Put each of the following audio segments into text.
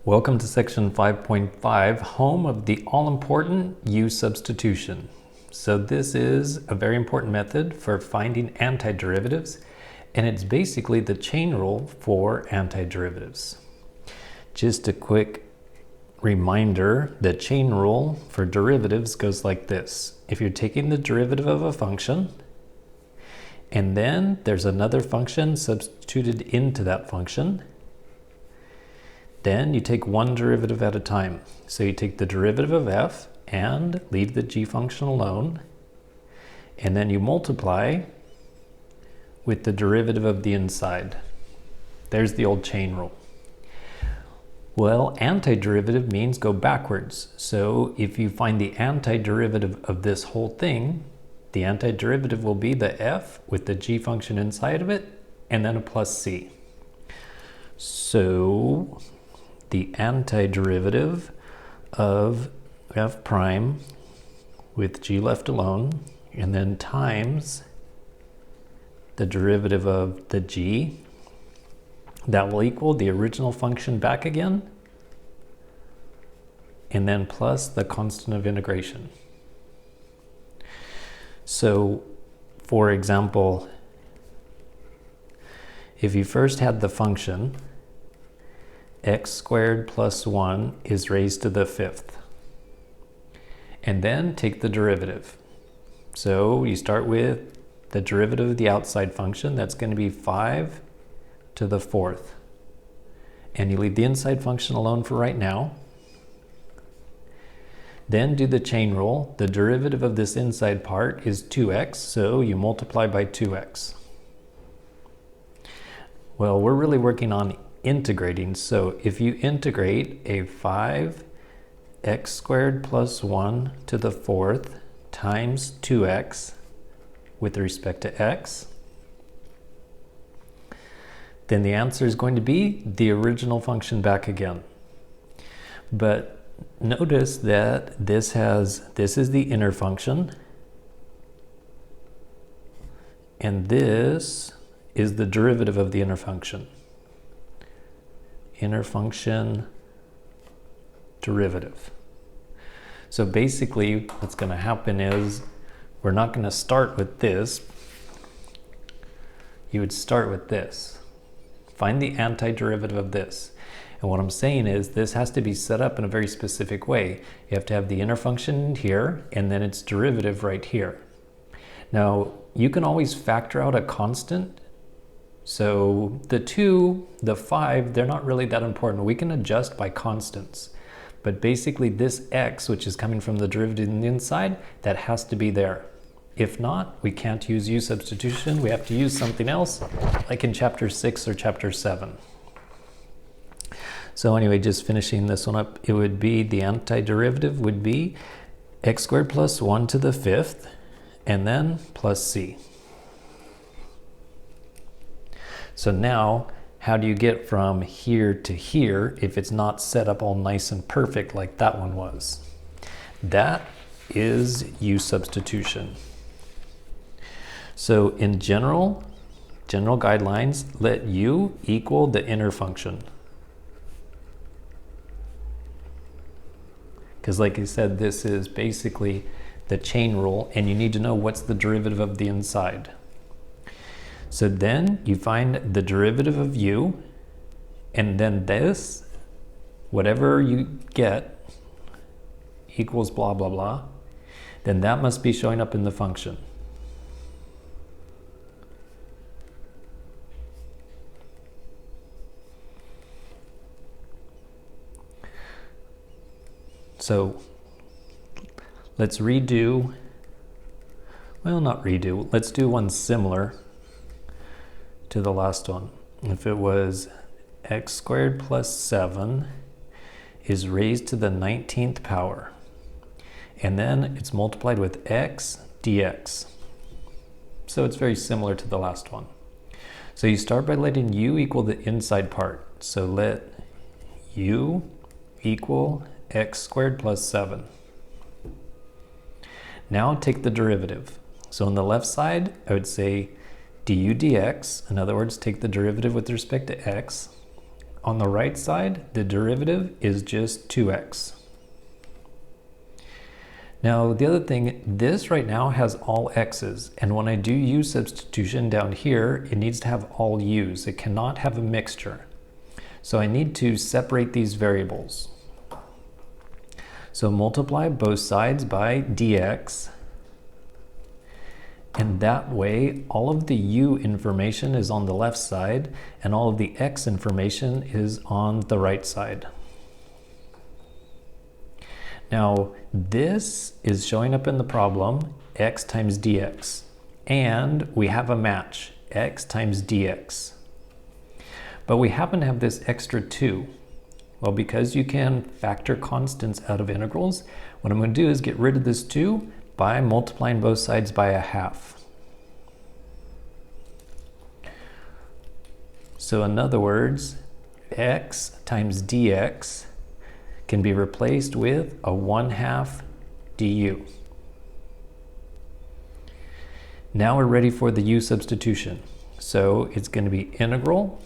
Welcome to section 5.5, home of the all-important U-Substitution. So this is a very important method for finding antiderivatives, and it's basically the chain rule for antiderivatives. Just a quick reminder, the chain rule for derivatives goes like this. If you're taking the derivative of a function, and then there's another function substituted into that function, then you take one derivative at a time. So you take the derivative of f and leave the g function alone, and then you multiply with the derivative of the inside. There's the old chain rule. Well, antiderivative means go backwards. So if you find the antiderivative of this whole thing, the antiderivative will be the f with the g function inside of it, and then a plus c. So the antiderivative of f prime with g left alone, and then times the derivative of the g, that will equal the original function back again, and then plus the constant of integration. So, for example, if you first had the function x squared plus 1 is raised to the fifth, and then take the derivative. So you start with the derivative of the outside function, that's going to be 5 to the fourth, and you leave the inside function alone for right now. Then do the chain rule. The derivative of this inside part is 2x, so you multiply by 2x. Well, we're really working on integrating, so if you integrate a 5x squared plus 1 to the fourth times 2x with respect to x, then the answer is going to be the original function back again. But notice that this is the inner function, and this is the derivative of the inner function. Inner function derivative. So basically what's going to happen is we're not going to start with this. You would start with this. Find the antiderivative of this. And what I'm saying is this has to be set up in a very specific way. You have to have the inner function here and then its derivative right here. Now you can always factor out a constant. So the 2, the 5, they're not really that important. We can adjust by constants. But basically this x, which is coming from the derivative on the inside, that has to be there. If not, we can't use U-substitution. We have to use something else, like in chapter 6 or chapter 7. So anyway, just finishing this one up, it would be the antiderivative would be x squared plus 1 to the fifth, and then plus c. So now, how do you get from here to here if it's not set up all nice and perfect like that one was? That is U-substitution. So in general guidelines, let u equal the inner function. Because like I said, this is basically the chain rule, and you need to know what's the derivative of the inside. So then you find the derivative of u, and then this, whatever you get, equals blah, blah, blah, then that must be showing up in the function. So let's redo, well, not redo, let's do one similar to the last one. If it was x squared plus 7 is raised to the 19th power, and then it's multiplied with x dx. So it's very similar to the last one. So you start by letting u equal the inside part. So let u equal x squared plus 7. Now take the derivative. So on the left side, I would say du dx, in other words, take the derivative with respect to x. on the right side, the derivative is just 2x. Now the other thing, this right now has all x's, and when I do U-substitution down here, it needs to have all u's. It cannot have a mixture. So I need to separate these variables. So multiply both sides by dx, and that way all of the u information is on the left side and all of the x information is on the right side. Now this is showing up in the problem, x times dx, and we have a match, x times dx. But we happen to have this extra 2. Well, because you can factor constants out of integrals, what I'm going to do is get rid of this 2 by multiplying both sides by a half. So in other words, x times dx can be replaced with a 1/2 du. Now we're ready for the U-substitution. So it's going to be integral,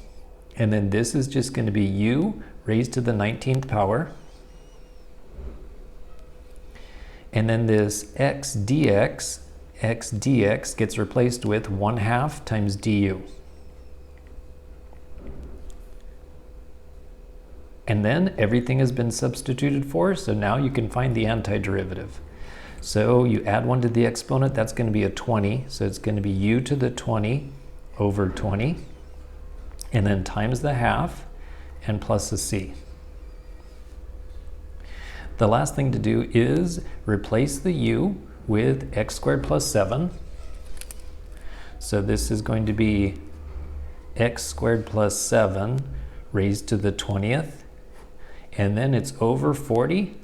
and then this is just going to be u raised to the 19th power. And then this x dx gets replaced with 1/2 times du. And then everything has been substituted for, so now you can find the antiderivative. So you add 1 to the exponent, that's going to be a 20, so it's going to be u to the 20 over 20, and then times the half, and plus a c. The last thing to do is replace the u with x squared plus 7. So this is going to be x squared plus 7 raised to the 20th, and then it's over 40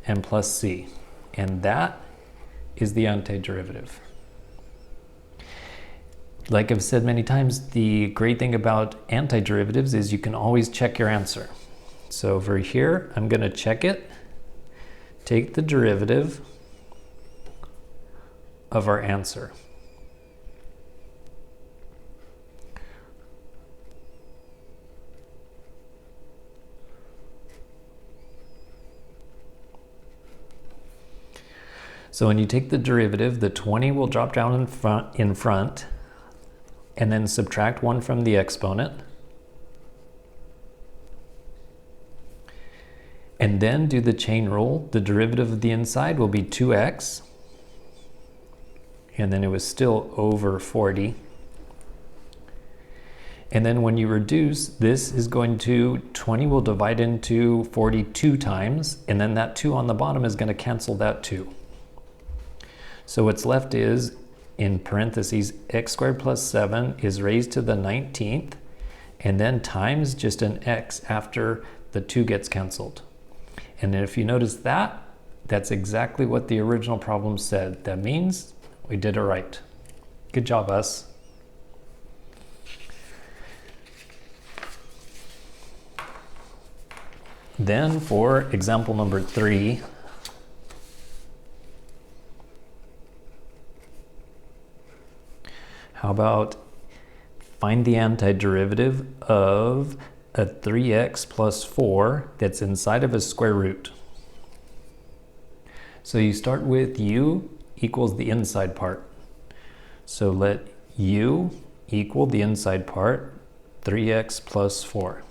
and plus c. And that is the antiderivative. Like I've said many times, the great thing about antiderivatives is you can always check your answer. So over here, I'm going to check it, take the derivative of our answer. So when you take the derivative, the 20 will drop down in front, and then subtract 1 from the exponent. And then do the chain rule. The derivative of the inside will be 2x, and then it was still over 40. And then when you reduce, this is going to, 20 will divide into 42 times, and then that 2 on the bottom is going to cancel that 2. So what's left is, in parentheses, x squared plus 7 is raised to the 19th, and then times just an x after the 2 gets canceled. And if you notice that, that's exactly what the original problem said. That means we did it right. Good job, us. Then for example number 3, how about find the antiderivative of a 3x plus 4 that's inside of a square root. So you start with u equals the inside part. So let u equal the inside part, 3x plus 4.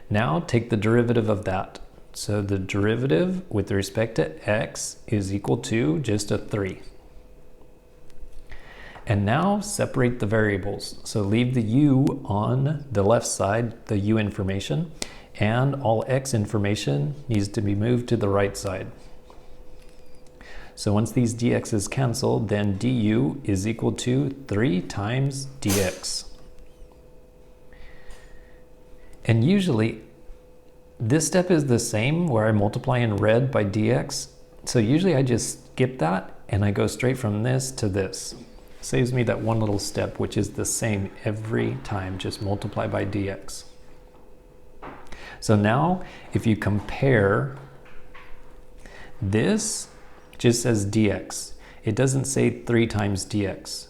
Now take the derivative of that. So the derivative with respect to x is equal to just a 3. And now separate the variables. So leave the u on the left side, the u information, and all x information needs to be moved to the right side. So once these dx's cancel, then du is equal to 3 times dx. And usually this step is the same where I multiply in red by dx. So usually I just skip that and I go straight from this to this. Saves me that one little step, which is the same every time, just multiply by dx. So now if you compare, this just says dx. It doesn't say 3 times dx.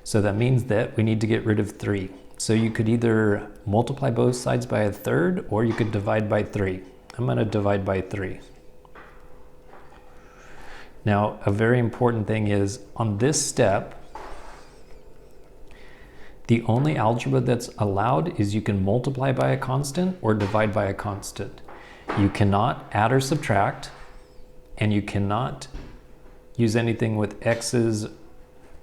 So that means that we need to get rid of 3. So you could either multiply both sides by a third, or you could divide by 3. I'm going to divide by 3. Now, a very important thing is, on this step, the only algebra that's allowed is you can multiply by a constant or divide by a constant. You cannot add or subtract, and you cannot use anything with x's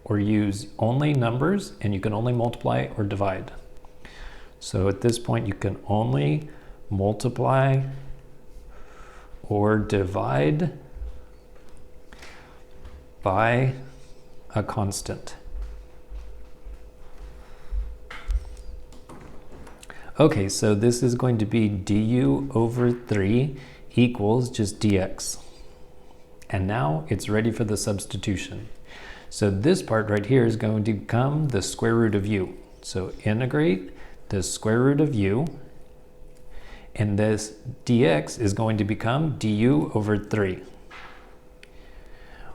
or use only numbers, and you can only multiply or divide. So at this point, you can only multiply or divide by a constant. Okay, so this is going to be du over 3 equals just dx. And now it's ready for the substitution. So this part right here is going to become the square root of u. So integrate the square root of u, and this dx is going to become du over 3.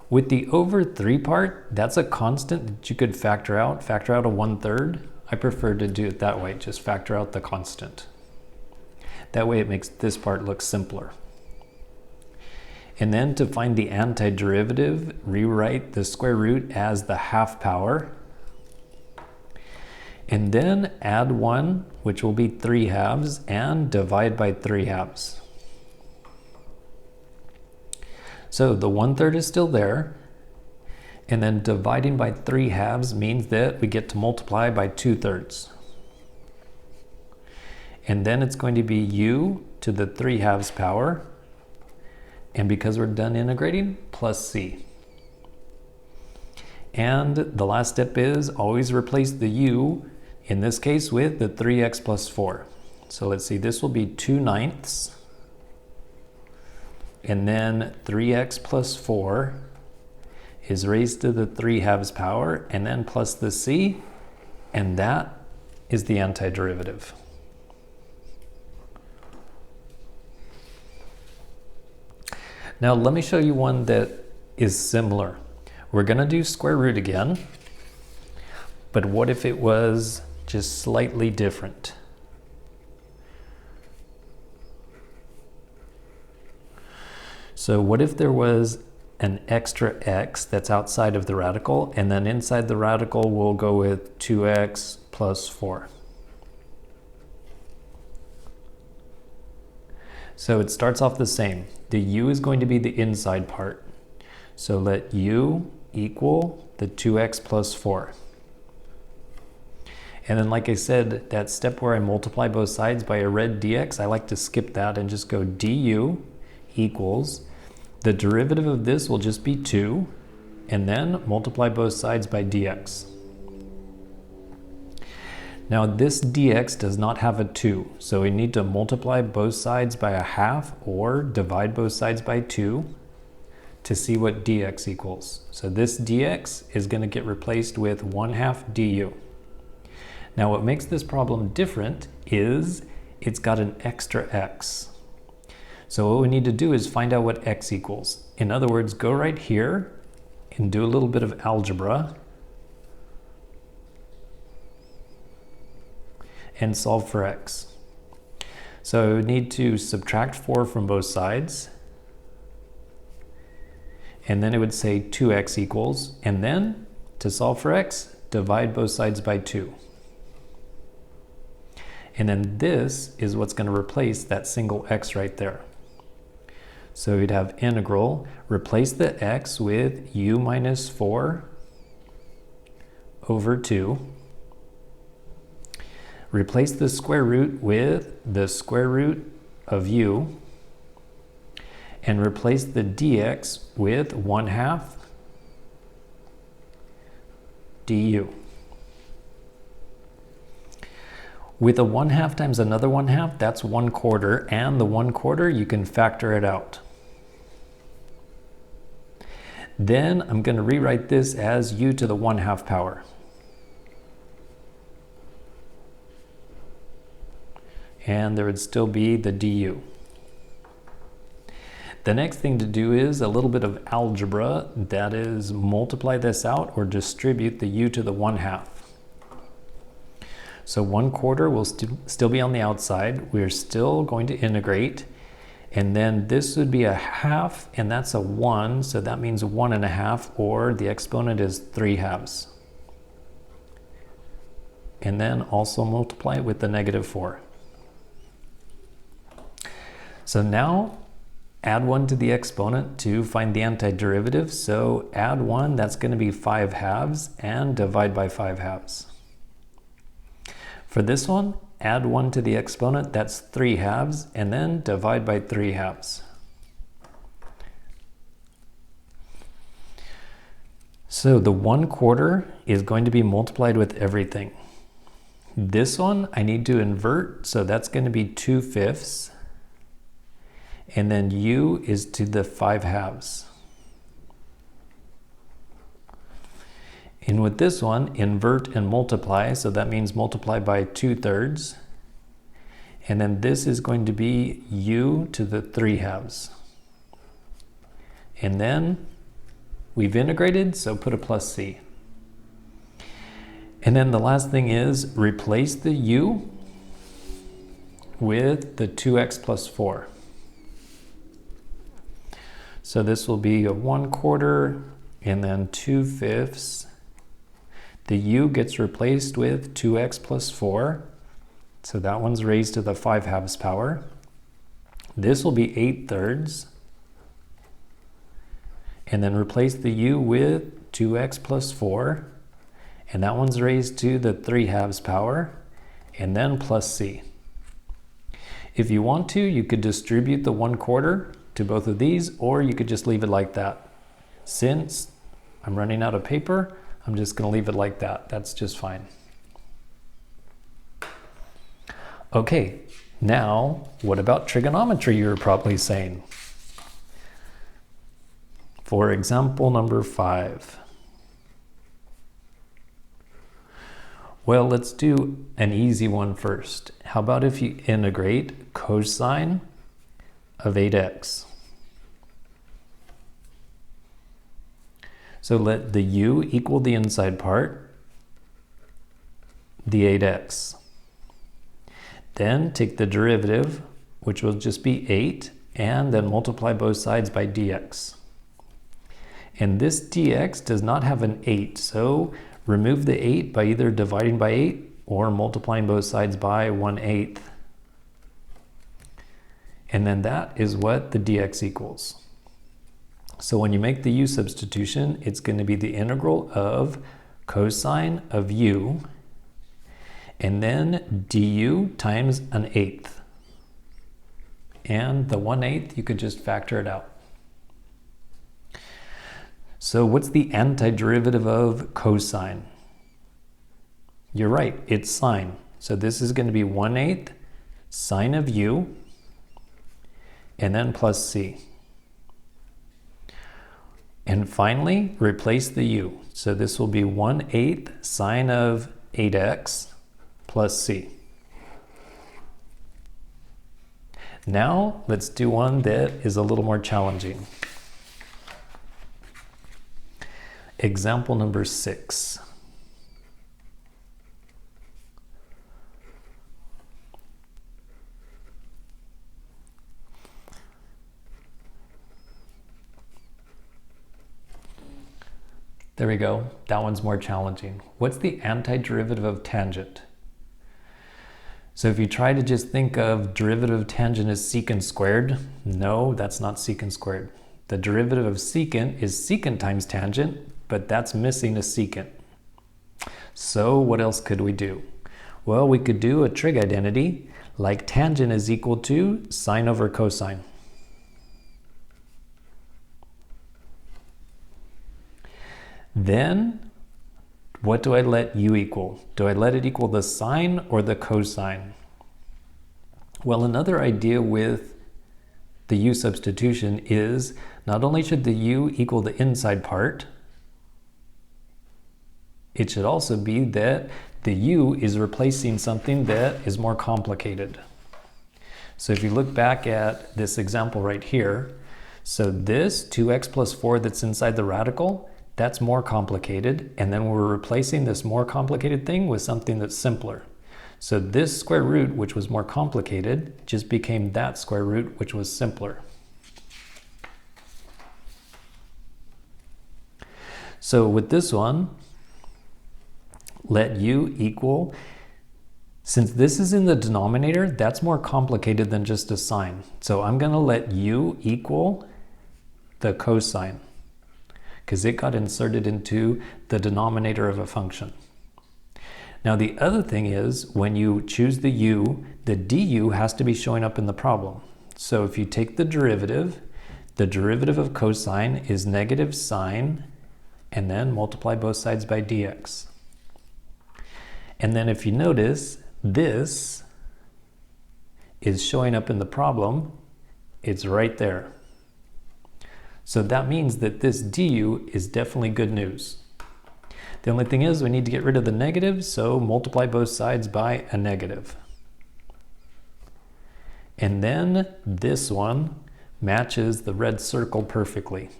With the over 3 part, that's a constant that you could factor out a 1/3. I prefer to do it that way, just factor out the constant. That way it makes this part look simpler. And then to find the antiderivative, rewrite the square root as the half power. And then add 1, which will be 3/2, and divide by 3/2. So the 1/3 is still there. And then dividing by 3/2 means that we get to multiply by 2/3. And then it's going to be u to the 3/2 power. And because we're done integrating, plus c. And the last step is always replace the u, in this case, with the 3x plus 4. So let's see, this will be 2/9. And then 3x plus 4 is raised to the 3/2 power, and then plus the c, and that is the antiderivative. Now let me show you one that is similar. We're going to do square root again, but what if it was just slightly different? So what if there was an extra x that's outside of the radical, and then inside the radical we'll go with 2x plus 4. So it starts off the same. The u is going to be the inside part. So let u equal the 2x plus 4. And then, like I said, that step where I multiply both sides by a red dx, I like to skip that and just go du equals, the derivative of this will just be 2, and then multiply both sides by dx. Now this dx does not have a 2, so we need to multiply both sides by a half or divide both sides by 2 to see what dx equals. So this dx is going to get replaced with 1/2 du. Now what makes this problem different is it's got an extra x. So what we need to do is find out what x equals. In other words, go right here and do a little bit of algebra and solve for x. So we need to subtract 4 from both sides, and then it would say 2x equals, and then to solve for x, divide both sides by 2. And then this is what's going to replace that single x right there. So we'd have integral, replace the x with u minus 4 over 2. Replace the square root with the square root of u, and replace the dx with 1/2 du. With a 1/2 times another 1/2, that's 1/4, and the 1/4, you can factor it out. Then I'm going to rewrite this as u to the 1/2 power. And there would still be the du. The next thing to do is a little bit of algebra, that is multiply this out or distribute the u to the 1/2. So 1/4 will still be on the outside. We're still going to integrate. And then this would be a half, and that's a 1, so that means 1 1/2, or the exponent is 3/2. And then also multiply it with the -4. So now add 1 to the exponent to find the antiderivative. So add 1, that's going to be 5/2, and divide by 5/2. For this one, add 1 to the exponent, that's 3/2, and then divide by 3/2. So the 1/4 is going to be multiplied with everything. This one I need to invert, so that's going to be 2/5, and then u is to the 5/2. And with this one, invert and multiply, so that means multiply by 2/3. And then this is going to be u to the 3/2. And then we've integrated, so put a plus c. And then the last thing is replace the u with the 2x plus 4. So this will be a 1/4 and then 2/5. The u gets replaced with 2x plus 4. So that one's raised to the 5/2 power. This will be 8/3. And then replace the u with 2x plus 4. And that one's raised to the 3/2 power. And then plus c. If you want to, you could distribute the 1/4 to both of these, or you could just leave it like that. Since I'm running out of paper, I'm just going to leave it like that. That's just fine. Okay, now what about trigonometry, you're probably saying? For example number 5. Well, let's do an easy one first. How about if you integrate cosine of 8x? So let the u equal the inside part, the 8x. Then take the derivative, which will just be 8, and then multiply both sides by dx. And this dx does not have an 8, so remove the 8 by either dividing by 8 or multiplying both sides by 1/8. And then that is what the dx equals. So when you make the U-substitution, it's going to be the integral of cosine of u, and then du times an 1/8. And the 1/8, you could just factor it out. So what's the antiderivative of cosine? You're right, it's sine. So this is going to be 1/8 sine of u, and then plus c. And finally, replace the u. So this will be 1/8 sine of 8x plus c. Now, let's do one that is a little more challenging. Example number 6. There we go. That one's more challenging. What's the antiderivative of tangent? So if you try to just think of derivative of tangent as secant squared, no, that's not secant squared. The derivative of secant is secant times tangent, but that's missing a secant. So what else could we do? Well, we could do a trig identity, like tangent is equal to sine over cosine. Then, what do I let u equal? Do I let it equal the sine or the cosine? Well, another idea with the u substitution is not only should the u equal the inside part, it should also be that the u is replacing something that is more complicated. So if you look back at this example right here, so this 2x plus 4 that's inside the radical, that's more complicated, and then we're replacing this more complicated thing with something that's simpler. So this square root, which was more complicated, just became that square root, which was simpler. So with this one, let u equal, since this is in the denominator, that's more complicated than just a sine. So I'm going to let u equal the cosine, because it got inserted into the denominator of a function. Now the other thing is, when you choose the u, the du has to be showing up in the problem. So if you take the derivative of cosine is negative sine, and then multiply both sides by dx. And then if you notice, this is showing up in the problem. It's right there. So that means that this du is definitely good news. The only thing is we need to get rid of the negative, so multiply both sides by a negative. And then this one matches the red circle perfectly.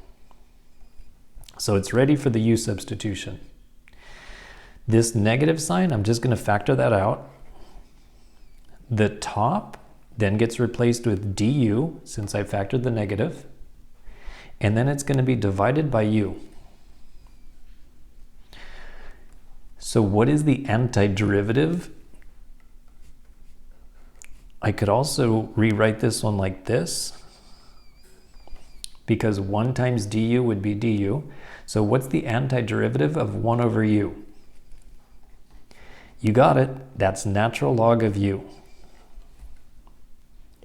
So it's ready for the U-substitution. This negative sign, I'm just going to factor that out. The top then gets replaced with du, since I factored the negative. And then it's going to be divided by u. So what is the antiderivative? I could also rewrite this one like this, because 1 times du would be du. So what's the antiderivative of 1 over u? You got it. That's natural log of u.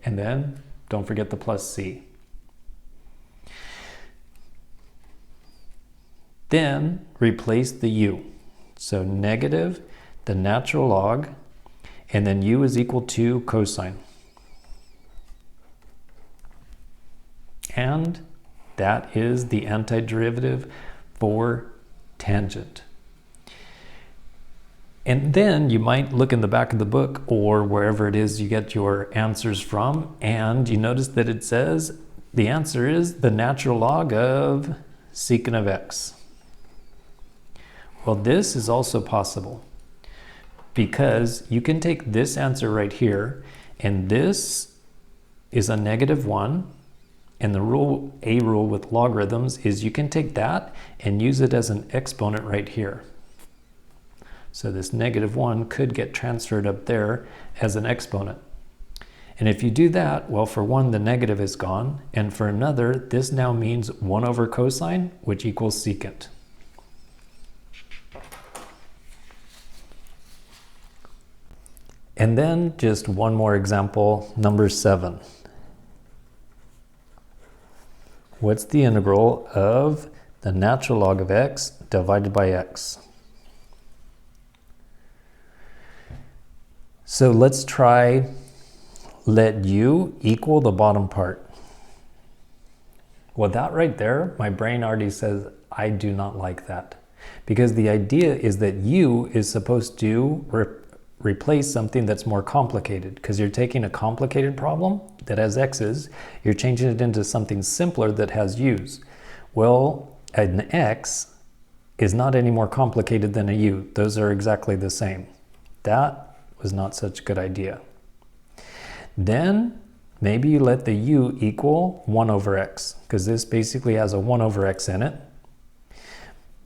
And then don't forget the plus c. Then replace the u. So negative the natural log, and then u is equal to cosine. And that is the antiderivative for tangent. And then you might look in the back of the book or wherever it is you get your answers from, and you notice that it says the answer is the natural log of secant of x. Well, this is also possible, because you can take this answer right here, and this is a -1, and the a rule with logarithms is you can take that and use it as an exponent right here. So this -1 could get transferred up there as an exponent. And if you do that, well, for one, the negative is gone, and for another, this now means 1 over cosine, which equals secant. And then just one more example, number 7. What's the integral of the natural log of x divided by x? So let's try let u equal the bottom part. Well, that right there, my brain already says I do not like that, because the idea is that u is supposed to replace something that's more complicated, because you're taking a complicated problem that has x's, you're changing it into something simpler that has u's. Well, an x is not any more complicated than a u. Those are exactly the same. That was not such a good idea. Then maybe you let the u equal 1 over x, because this basically has a 1 over x in it.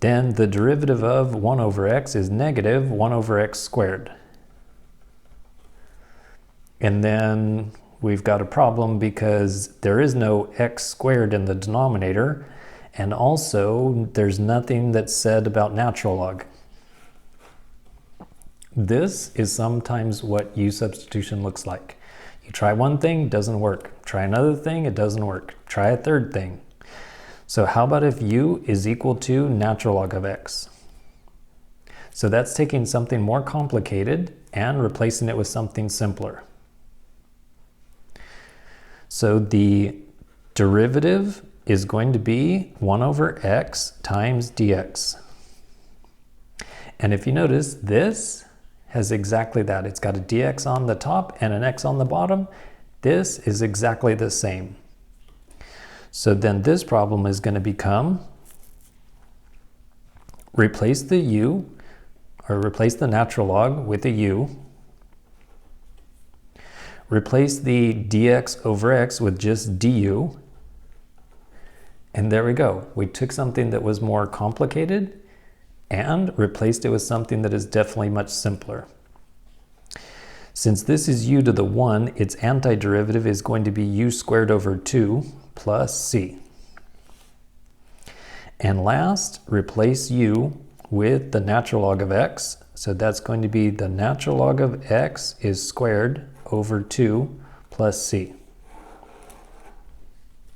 Then the derivative of 1 over x is negative 1 over x squared. And then we've got a problem because there is no x squared in the denominator, and also there's nothing that's said about natural log. This is sometimes what U-substitution looks like. You try one thing, doesn't work. Try another thing, it doesn't work. Try a third thing. So how about if u is equal to natural log of x? So that's taking something more complicated and replacing it with something simpler. So the derivative is going to be 1 over x times dx. And if you notice, this has exactly that. It's got a dx on the top and an x on the bottom. This is exactly the same. So then this problem is going to become, replace the u, or replace the natural log with a u, replace the dx over x with just du. And there we go. We took something that was more complicated and replaced it with something that is definitely much simpler. Since this is u to the 1, its antiderivative is going to be u squared over 2 plus c. And last, replace u with the natural log of x. So that's going to be the natural log of x is squared over 2 plus c.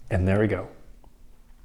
And there we go.